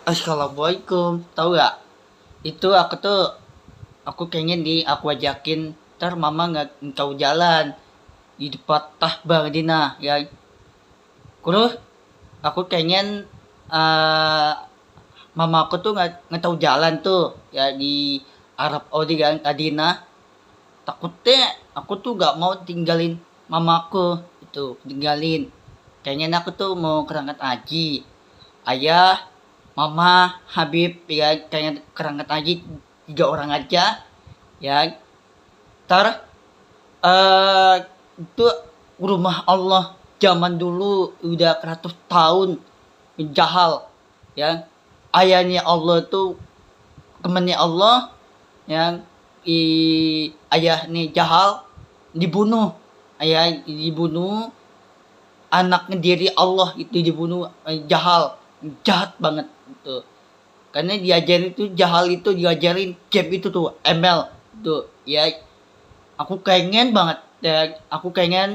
Assalamualaikum. Tahu gak? Itu aku pengen aku ajakin ntar mama nggak tahu jalan di depan Tahbah Madinah ya. Terus aku pengen uh, mama aku tuh nggak tahu jalan tuh ya di Arab Saudi kan Madinah. Takutnya aku tuh nggak mau tinggalin mamaku itu tinggalin. Kayaknya aku tuh mau kerangkat haji. Ayah, mama, Habib ya kayaknya kerangkat haji 3 orang aja ya. Ntar eh itu rumah Allah zaman dulu udah 100 tahun menjahal ya. Ayahnya Allah tuh temannya Allah yang ayah nih jahal dibunuh, ayah dibunuh, anaknya diri Allah itu dibunuh, jahal jahat banget itu. Karena diajarin itu jahal itu diajarin game itu tuh ML tuh ya. Aku pengen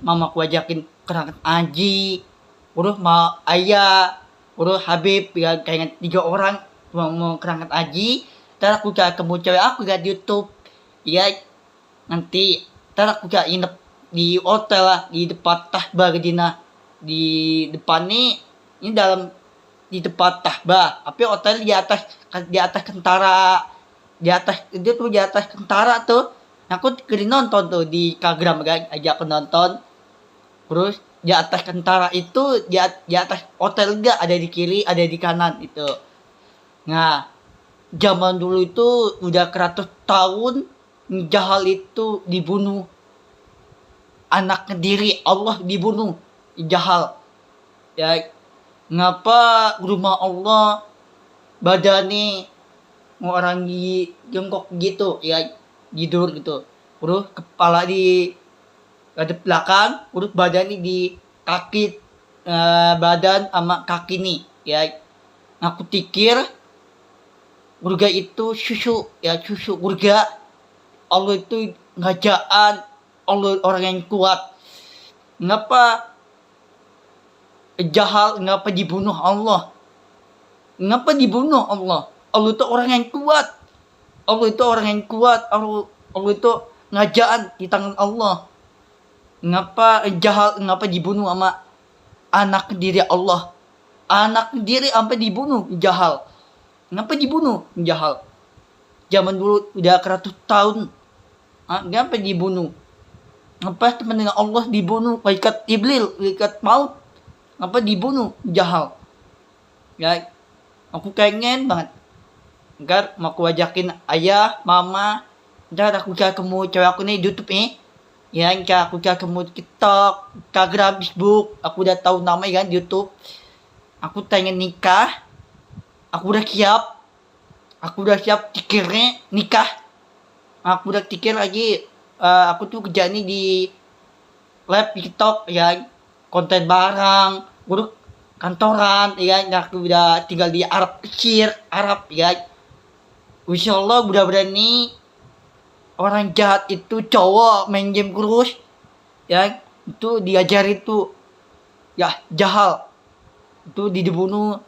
mamaku ajakin kerangkat Aji, udah mau ayah, udah Habib ya kayak 3 orang mau kerangkat Aji. Ntar aku gak ketemu cewek aku gak di YouTube ya. Nanti ntar aku gak nginep di hotel lah di depan Tahbah Madinah, di depan nih ini dalam di depan Tahbah tapi hotel di atas Kentara, di atas itu tuh di atas Kentara tuh. Aku kiri nonton tuh di Instagram kan ajak aku nonton. Terus di atas Kentara itu di atas hotel enggak ada di kiri ada di kanan itu. Nah zaman dulu itu udah 100 tahun jahal itu dibunuh, anaknya diri Allah dibunuh jahal ya. Ngapa rumah Allah badannya orang di jongkok gitu ya, tidur gitu, urus kepala di ada belakang, urus badannya di kaki, badan sama kaki nih ya. Aku pikir surga itu susu ya, susu surga. Allah itu ngajaan, Allah orang yang kuat. Ngapa jahal, ngapa dibunuh Allah? Ngapa dibunuh Allah? Allah itu orang yang kuat. Allah itu orang yang kuat. Allah itu ngajaan di tangan Allah. Ngapa jahal, ngapa dibunuh sama anak diri Allah? Anak diri sampai dibunuh jahal. Ngapa dibunuh jahal? Zaman dulu udah 100 tahun. Ngapa dibunuh? Ngapa teman dengan Allah dibunuh? Ikat iblil, ikat maut. Ngapa dibunuh jahal? Ya, aku pengen banget. Ntar mau aku ajakin ayah, mama. Ntar aku ketemu cewek aku nih di YouTube nih. Ya, ntar aku ketemu TikTok, Instagram, Facebook. Aku udah tahu namanya kan di YouTube. Aku pengen nikah. Aku udah siap. Aku udah siap tikirnya nikah. Aku udah tikir lagi. Aku tuh kerja nih di lab TikTok ya. Konten barang. Udah kantoran ya. Aku udah tinggal di Arab kecil. Arab ya. Insya Allah udah berani. Orang jahat itu cowok main game terus. Ya. Itu diajarin tuh. Ya jahal. Itu dibunuh.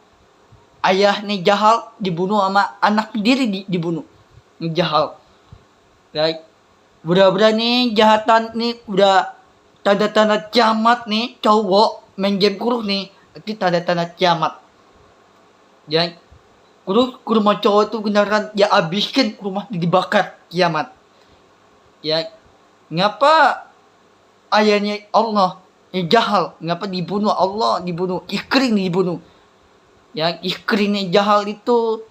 Ayah nih jahal dibunuh sama anak sendiri dibunuh. Nih jahal. Ya, udah nih jahatan nih udah tanda-tanda kiamat nih, cowok main game kurus nih itu tanda-tanda kiamat ya. Kurus ke rumah cowok itu beneran ya abiskan rumah dibakar kiamat ya. Ngapa ayahnya Allah yang jahal ngapa dibunuh? Allah dibunuh, Ikrin dibunuh ya. Ikrinnya jahal itu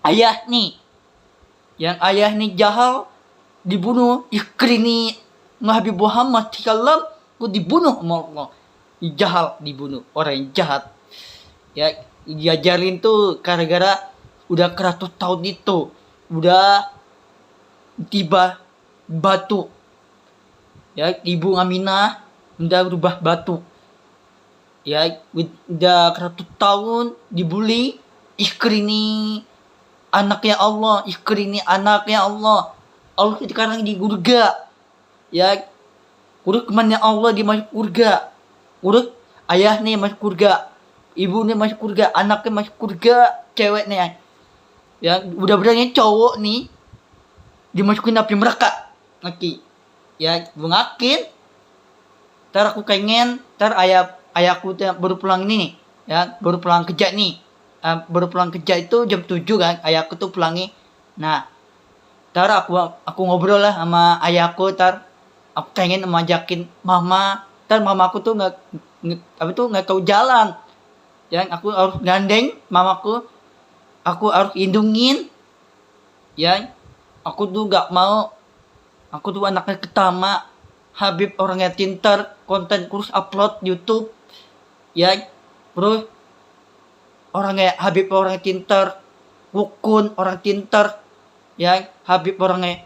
ayah nih, yang ayah nih jahal dibunuh. Ikrini Nabi Muhammad sallallahu dibunuh sama Allah. Jahal dibunuh, orang yang jahat ya. Diajarin tuh gara-gara udah 100 tahun itu udah tiba batu ya. Ibu Aminah udah berubah batu ya. Udah 100 tahun dibully. Ikrini anaknya Allah, Ikrini anaknya Allah. Allah sekarang di surga ya. Urus temannya Allah di masuk surga. Urus ayah nih masuk surga. ibunya masuk surga, anaknya masuk surga, ceweknya ya mudah-mudahan cowok nih dimasukin api neraka lagi ya bungakin. Ntar aku pengen ayahku baru pulang ini nih ya, baru pulang kerja nih. Baru pulang kerja itu jam 7 kan, ayahku tuh pulangnya. Nah ntar aku ngobrol lah sama ayahku. Ntar aku pengen ngajakin mama. Ntar mamaku tuh nggak tahu jalan ya, aku harus gandeng mamaku, aku harus lindungin ya. Aku tuh gak mau, aku tuh anaknya pertama, Habib orangnya pintar, konten kurus upload YouTube ya. Terus orangnya Habib orangnya pintar, rukun orang pintar ya. Habib orangnya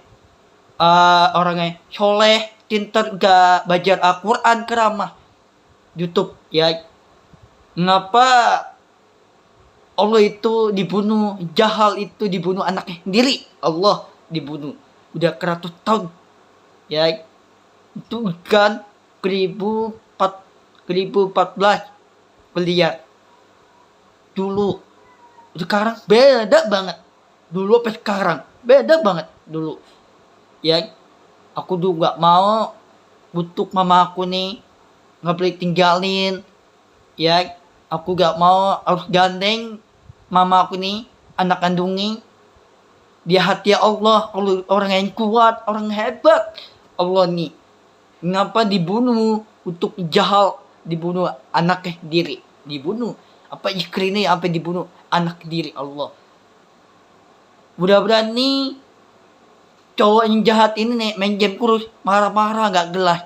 soleh, pintar, gak belajar Al-Quran, keramah YouTube ya. Ngapa Allah itu dibunuh, Jahal itu dibunuh anaknya sendiri, Allah dibunuh udah 100 tahun ya. Itu kan 2014 beliau dulu. Sekarang beda banget, dulu apa sekarang beda banget dulu ya. Aku juga mau butuh mama aku nih, nggak boleh tinggalin ya. Aku gak mau harus gandeng mama aku nih, anak kandungnya. Dia hati Allah, orang yang kuat, orang hebat. Allah nih, ngapa dibunuh untuk Jahal, dibunuh anaknya sendiri, dibunuh. Apa istrinya sampai dibunuh anak sendiri, Allah. Mudah-mudahan nih cowok yang jahat ini nih main game kurus, marah-marah gak gelas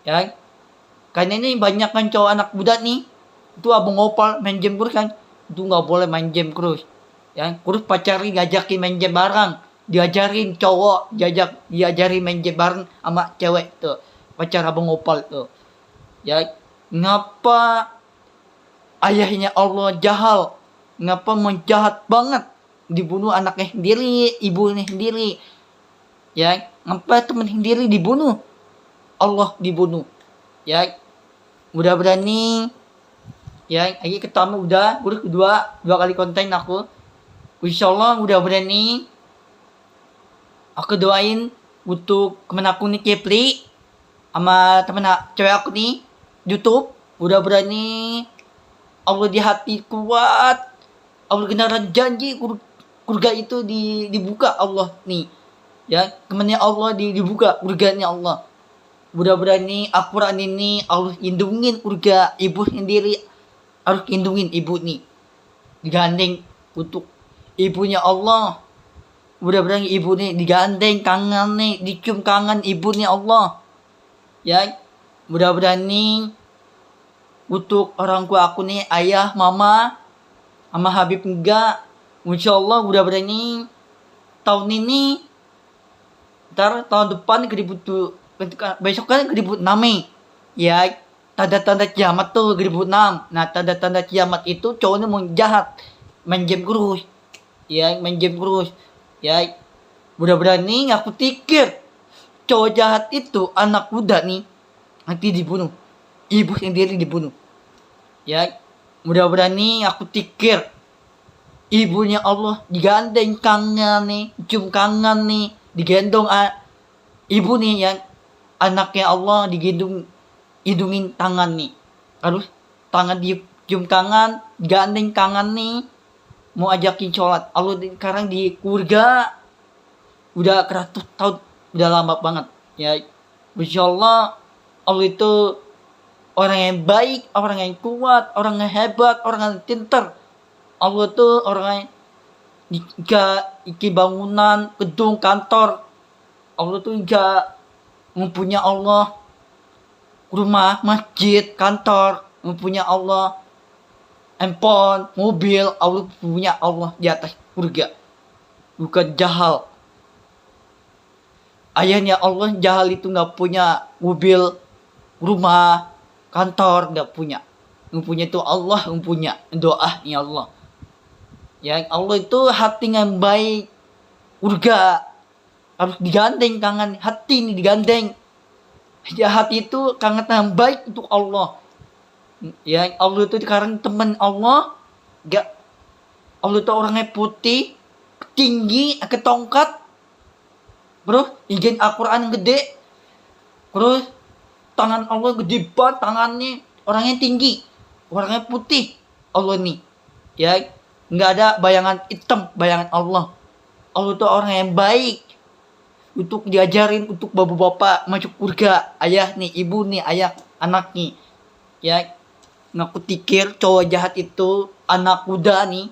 ya. Karena ini banyak kan cowok anak muda nih, itu abang opal main game kurus kan, itu nggak boleh main game kurus ya. Kurus pacarin, ngajakin main game bareng, diajarin cowok, diajarin main game bareng sama cewek tuh, pacar abang opal tuh ya. Ngapa ayahnya Allah Jahal, ngapa menjahat banget, dibunuh anaknya sendiri, ibunya sendiri ya. Ngapa temen sendiri dibunuh, Allah dibunuh ya. Mudah-mudahan nih ya, lagi ketemu udah dua kali konten aku. Insyaallah mudah-mudahan nih aku doain untuk temen aku nih Kepri sama temen cewek aku nih YouTube. Mudah-mudahan nih Allah di hati kuat, Allah beneran janji surga itu dibuka Allah nih ya. Temennya Allah dibuka surganya Allah. Mudah-mudahan nih Al-Quran ini Allah lindungin surga ibu sendiri, harus lindungin ibu nih, digandeng untuk ibunya Allah. Mudah-mudahan ibu nih digandeng kangen nih, dicium kangen ibunya Allah ya. Mudah-mudahan nih untuk orang tua aku nih, ayah, mama, sama Habib enggak. Insyaallah mudah-mudahan nih tahun ini, ntar tahun depan besok kan 2006 ya, tanda-tanda kiamat tuh 2006. Nah tanda-tanda kiamat itu cowoknya mau jahat, main game kurus ya, main game kurus ya. Mudah-mudahan nih aku pikir cowok jahat itu anak muda nih nanti dibunuh, ibu sendiri dibunuh ya. Mudah-mudahan nih aku pikir ibunya Allah digandeng kangen nih, cium kangen nih, digendong ibu nih ya, anaknya Allah digendong, hidungin tangan nih, harus tangan dicium tangan, gandeng tangan nih, mau ajakin sholat. Allah sekarang di surga udah 100 tahun, udah lama banget ya. Insyaallah Allah itu orang yang baik, orang yang kuat, orang yang hebat, orang yang pintar. Allah tuh orang yang iki bangunan, gedung, kantor. Allah tuh mempunyai Allah rumah, masjid, kantor, mempunyai Allah handphone, mobil. Allah punya Allah di atas surga, bukan Jahal. Ayahnya Allah Jahal itu nggak punya mobil, rumah, kantor, nggak punya. Mempunyai itu Allah, mempunyai doanya Allah ya. Allah itu hati yang baik, surga harus digandeng tangan, hati ini digandeng ya. Hati itu kangen yang baik untuk Allah. Ya Allah itu sekarang teman Allah. Gak, Allah itu orangnya putih, tinggi, ke tongkat. Bro, izin Al-Quran gede. Terus tangan Allah gede banget, tangannya orangnya tinggi, orangnya putih. Allah nih, ya nggak ada bayangan hitam, bayangan Allah. Allah itu orang yang baik. Untuk diajarin untuk bapak-bapak masuk surga, ayah nih, ibu nih, ayah, anak nih, ya ngaku tikir cowok jahat itu anak muda nih,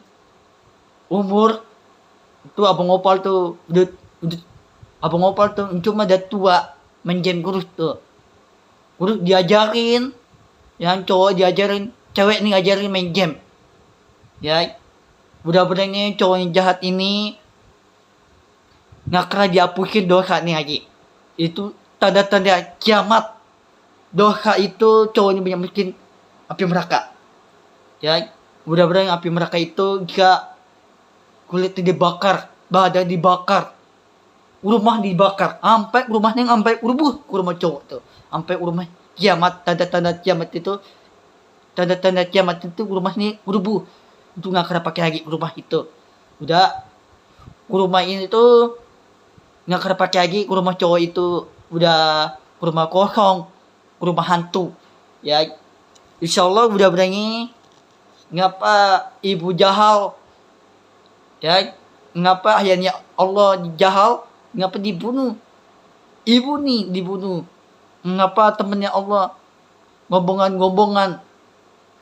umur itu abang opal tuh udah abang opal tuh cuma udah tua menjem kurus tuh, kurus diajarin, yang cowok diajarin, cewek nih ngajarin main game, ya budak-budaknya cowok yang jahat ini nggak kena dihapusin dosa nih Haji. Itu tanda-tanda kiamat. Dosa itu cowoknya banyak miskin api neraka. Ya, mudah-mudahan api neraka itu jika kulitnya dibakar, badan dibakar, rumah dibakar, sampai rumahnya sampai rubuh, rumah cowok tuh, sampai rumah kiamat, tanda-tanda kiamat itu, tanda-tanda kiamat itu rumahnya rubuh. Itu nggak kena pakai lagi rumah itu. Udah rumah ini tuh nggak kena pakai lagi, rumah cowok itu udah rumah kosong, rumah hantu. Ya, insya Allah udah berani. Ngapa ibu jahal? Ya, ngapa ayahnya Allah jahal? Ngapa dibunuh? Ibu nih dibunuh. Ngapa temennya Allah ngombongan-ngombongan?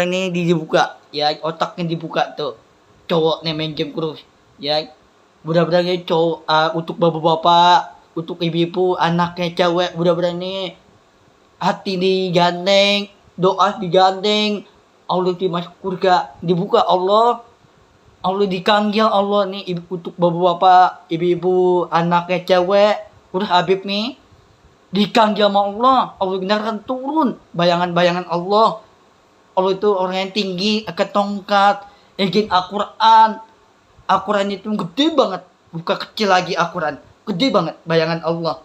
Ini dibuka, ya otaknya dibuka tuh. Cowok nih main game terus, ya. Budak-budaknya cowok, untuk bapak-bapak, untuk ibu-ibu, anaknya cewek, budak-budaknya hati digandeng, doa digandeng, Allah dimasuk surga, dibuka Allah dikanggil Allah nih, untuk bapak-bapak, ibu-ibu, anaknya cewek, udah Habib nih, dikanggil sama Allah beneran turun, bayangan-bayangan Allah itu orang yang tinggi, ke tongkat, izin Al-Quran. Al-Quran itu gede banget, bukan kecil lagi Al-Quran, gede banget bayangan Allah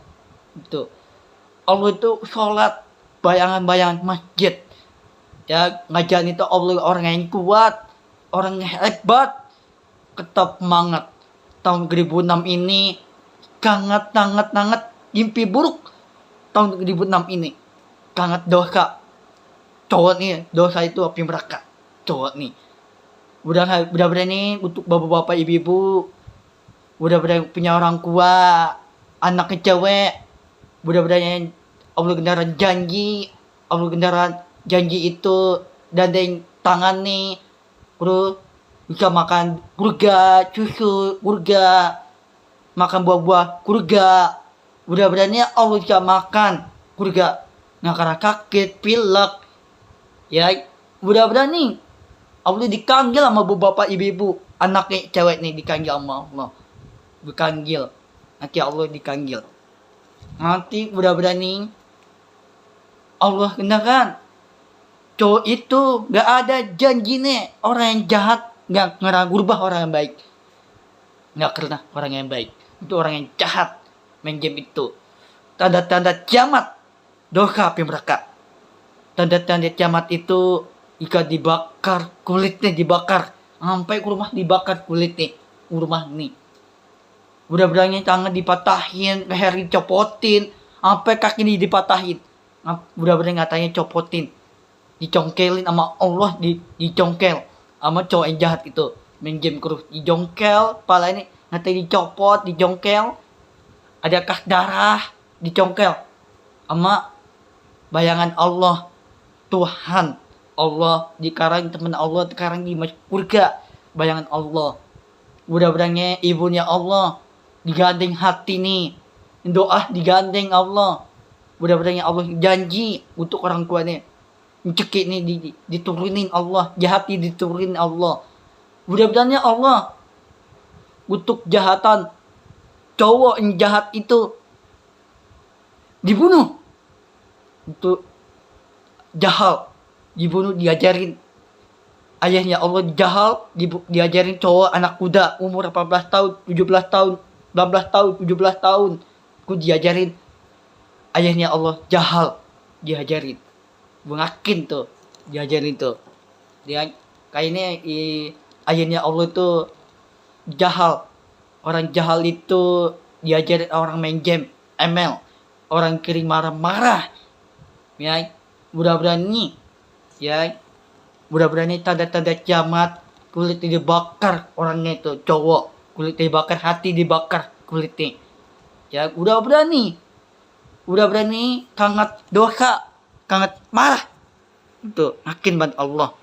itu. Allah itu sholat, bayangan-bayangan masjid, ya ngajarin itu Allah orang yang kuat, orang yang hebat, tetap semangat. Tahun 2006 ini sangat mimpi buruk. Tahun 2006 ini sangat dosa, cowok nih, dosa itu api neraka cowok nih. Udah berani untuk bapak-bapak, ibu-ibu, udah berani punya orang tua, anaknya cewek, udah berani Allah gendaran janji itu dandeng tangan nih, terus bisa makan surga, susu surga, makan buah-buah surga, udah berani Allah bisa makan surga, nggak karena kaget pilek, ya udah berani Allah dikanggil sama bapak ibu-ibu, anaknya cewek nih dikanggil sama Allah, dikanggil, nanti Allah dikanggil, nanti udah berani Allah kenalkan cowok itu gak ada janji nih orang yang jahat, gak ngerubah orang yang baik, gak pernah orang yang baik, itu orang yang jahat main game itu. Tanda-tanda kiamat, dosa api neraka. Tanda-tanda kiamat itu jika dibakar, kulitnya dibakar, sampai ke rumah dibakar kulitnya, rumah nih. Budak-budaknya tangan dipatahin, leher dicopotin, sampai kaki dipatahin. Budak-budaknya katanya copotin, dicongkelin sama Allah, dicongkel sama cowok yang jahat itu, main game terus, dijongkel, kepala ini nanti dicopot, dijongkel, ada kas darah, dicongkel sama bayangan Allah, Tuhan Allah, dikarang teman Allah, sekarang di surga, bayangan Allah. Budak-budaknya ibunya Allah, digandeng hati nih, doa digandeng Allah. Budak-budaknya Allah janji untuk orang tuanya, cekik nih diturunin Allah, jahat diturunin Allah. Budak-budaknya Allah untuk jahatan cowok yang jahat itu dibunuh, untuk jahal dibunuh, diajarin ayahnya Allah jahal, diajarin cowok anak muda umur 18 tahun, 17 tahun, 18 tahun, 17 tahun, ku diajarin ayahnya Allah jahal, diajarin, mengakin tuh diajarin itu. Dia kayaknya ayatnya Allah itu jahal. Orang jahal itu diajarin orang main game ML. Orang kiri marah-marah. Ya, udah berani. Ya, udah berani tanda-tanda kiamat, kulit dibakar orangnya itu cowok, kulit dibakar, hati dibakar kulitnya. Ya, udah berani sangat dosa, sangat marah. Itu yakin banget Allah.